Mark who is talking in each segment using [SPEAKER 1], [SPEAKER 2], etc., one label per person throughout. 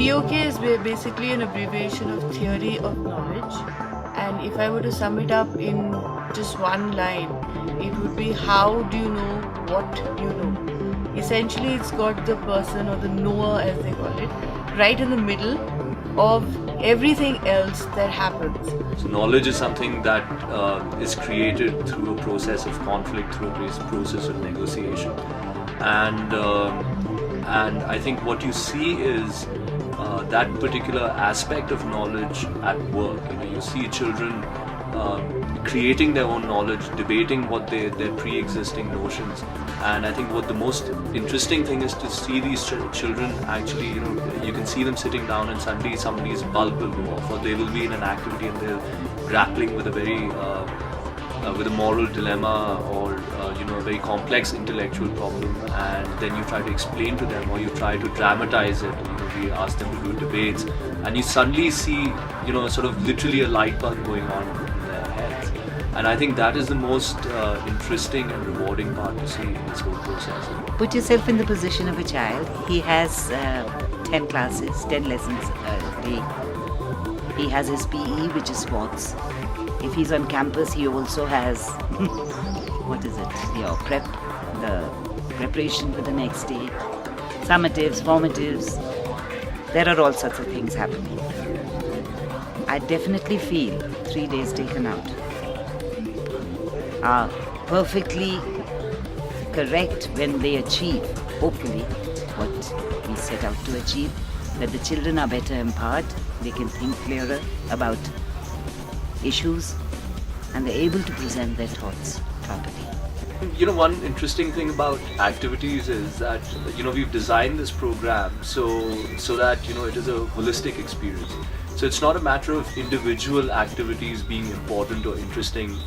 [SPEAKER 1] TOK is basically an abbreviation of theory of knowledge, and if I were to sum it up in just one line, it would be, how do you know what you know? Essentially, it's got the person, or the knower as they call it, right in the middle of everything else that happens.
[SPEAKER 2] So knowledge is something that is created through a process of conflict, through a process of negotiation, and I think what you see is that particular aspect of knowledge at work. You see children creating their own knowledge, debating what their pre-existing notions, and I think what the most interesting thing is to see these children actually, you can see them sitting down and suddenly somebody's bulb will go off, or they will be in an activity and they're grappling with a very with a moral dilemma, or a very complex intellectual problem, and then you try to explain to them, or you try to dramatize it. We ask them to do debates, and you suddenly see sort of literally a light bulb going on in their heads, and I think that is the most interesting and rewarding part to see in this whole process.
[SPEAKER 3] Put yourself in the position of a child. He has 10 classes, 10 lessons a day. He has his PE, which is sports. If he's on campus, he also has your prep, the preparation for the next day, summatives, formatives. There are all sorts of things happening. I definitely feel 3 days taken out are perfectly correct when they achieve, hopefully, what we set out to achieve, that the children are better empowered, they can think clearer about issues, and they're able to present their thoughts properly.
[SPEAKER 2] One interesting thing about activities is that we've designed this program so that it is a holistic experience. So it's not a matter of individual activities being important or interesting.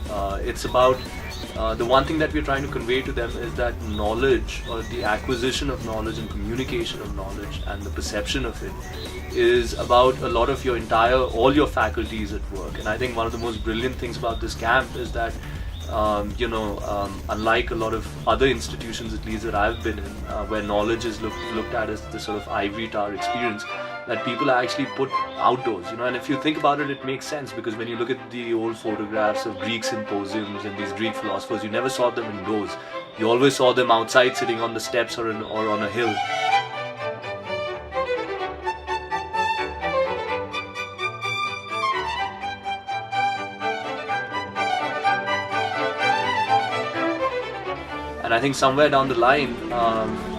[SPEAKER 2] It's about the one thing that we're trying to convey to them is that knowledge, or the acquisition of knowledge and communication of knowledge and the perception of it, is about a lot of all your faculties at work. And I think one of the most brilliant things about this camp is that unlike a lot of other institutions, at least that I've been in, where knowledge is looked at as the sort of ivory tower experience, that people are actually put outdoors, and if you think about it, it makes sense, because when you look at the old photographs of Greek symposiums and these Greek philosophers, you never saw them indoors. You always saw them outside, sitting on the steps or on a hill. And I think somewhere down the line,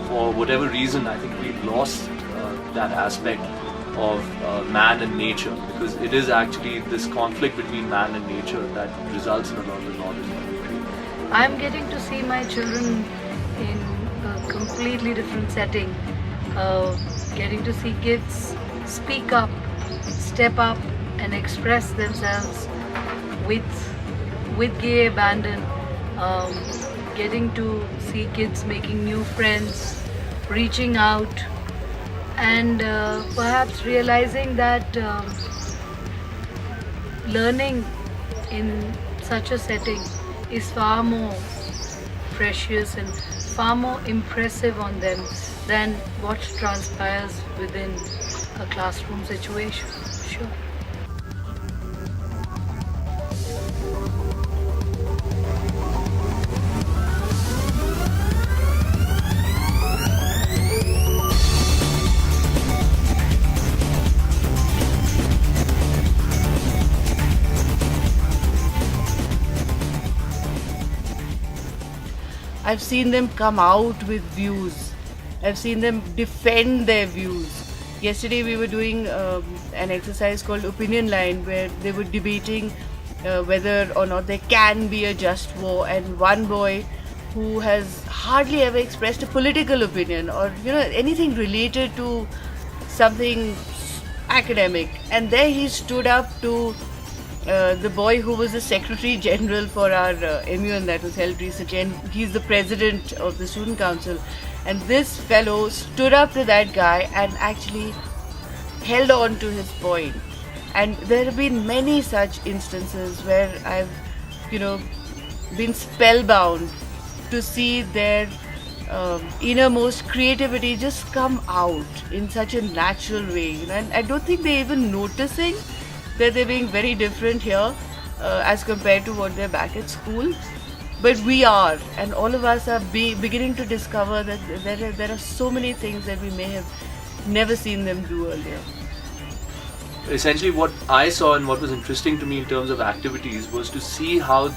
[SPEAKER 2] for whatever reason, I think we've lost that aspect of man and nature, because it is actually this conflict between man and nature that results in a lot of the knowledge that we create.
[SPEAKER 4] I'm getting to see my children in a completely different setting, getting to see kids speak up, step up and express themselves with gay abandon, getting to see kids making new friends, reaching out, and perhaps realizing that learning in such a setting is far more precious and far more impressive on them than what transpires within a classroom situation. Sure.
[SPEAKER 1] I've seen them come out with views. I've seen them defend their views. Yesterday we were doing an exercise called Opinion Line, where they were debating whether or not there can be a just war, and one boy who has hardly ever expressed a political opinion or anything related to something academic, and there he stood up to the boy who was the Secretary General for our MUN that was held recently, and he's the president of the student council. And this fellow stood up to that guy and actually held on to his point. And there have been many such instances where I've, been spellbound to see their innermost creativity just come out in such a natural way. And I don't think they're even noticing that they're being very different here as compared to what they're back at school. But we are, and all of us are beginning to discover that there are so many things that we may have never seen them do earlier.
[SPEAKER 2] Essentially, what I saw and what was interesting to me in terms of activities was to see how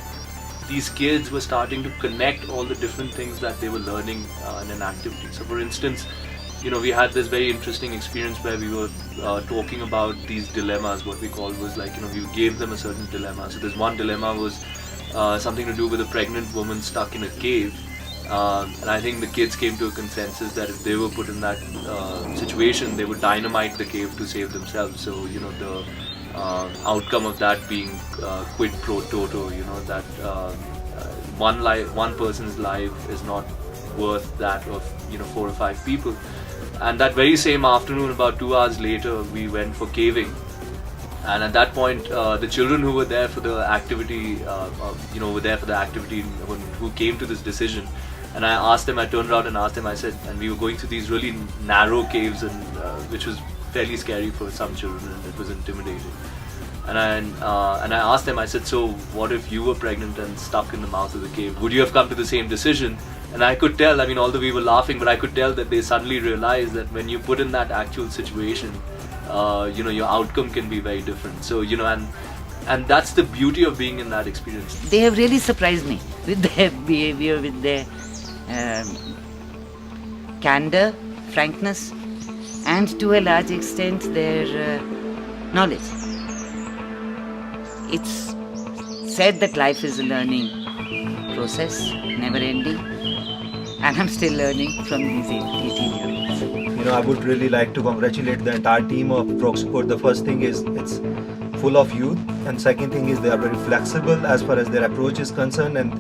[SPEAKER 2] these kids were starting to connect all the different things that they were learning in an activity. So for instance, we had this very interesting experience where we were talking about these dilemmas. What we called was we gave them a certain dilemma. So there's one dilemma was something to do with a pregnant woman stuck in a cave. And I think the kids came to a consensus that if they were put in that situation, they would dynamite the cave to save themselves. So, the outcome of that being quid pro toto, that one person's life is not worth that of 4 or 5 people. And that very same afternoon, about 2 hours later, we went for caving. And at that point, the children who were there for the activity, who came to this decision, and I asked them, I turned around and asked them, I said, and we were going through these really narrow caves, and which was fairly scary for some children, and it was intimidating. And I asked them, I said, so what if you were pregnant and stuck in the mouth of the cave? Would you have come to the same decision? And I could tell, although we were laughing, but I could tell that they suddenly realized that when you put in that actual situation, your outcome can be very different. So, and that's the beauty of being in that experience.
[SPEAKER 3] They have really surprised me with their behavior, with their candor, frankness, and to a large extent their knowledge. It's said that life is a learning process, never ending, and I'm still learning from these 18-year-olds.
[SPEAKER 5] I would really like to congratulate the entire team of Rocksport. The first thing is it's full of youth, and second thing is they are very flexible as far as their approach is concerned, and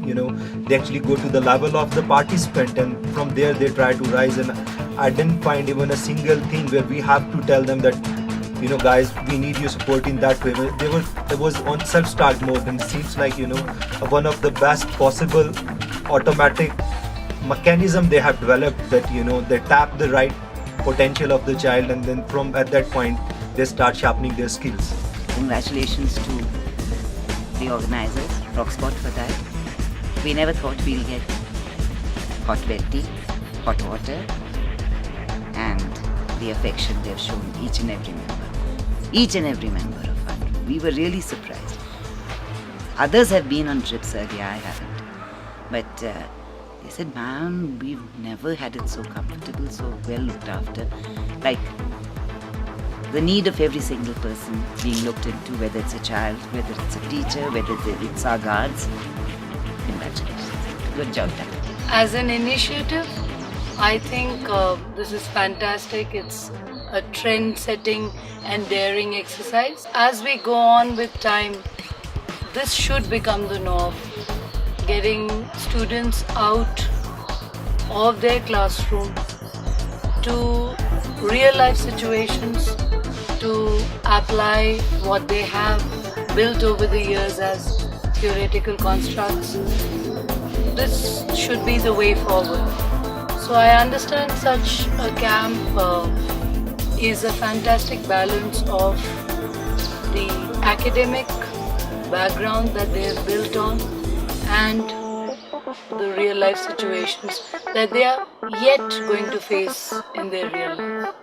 [SPEAKER 5] they actually go to the level of the participant, and from there they try to rise. And I didn't find even a single thing where we have to tell them that guys, we need your support in that way. It was on self-start mode, and it seems like one of the best possible automatic mechanism they have developed, that they tap the right potential of the child, and then from at that point they start sharpening their skills.
[SPEAKER 3] Congratulations to the organizers, Rocksport, for that. We never thought we'll get hot wet tea, hot water, and the affection they've shown each and every member of our group. We were really surprised. Others have been on trips earlier, I haven't. But they said, ma'am, we've never had it so comfortable, so well looked after. Like, the need of every single person being looked into, whether it's a child, whether it's a teacher, whether it's our guards. Congratulations. Good job done.
[SPEAKER 4] As an initiative, I think this is fantastic. It's a trend-setting and daring exercise. As we go on with time, this should become the norm. Getting students out of their classroom to real-life situations, to apply what they have built over the years as theoretical constructs. This should be the way forward. So I understand such a camp is a fantastic balance of the academic background that they have built on and the real life situations that they are yet going to face in their real life.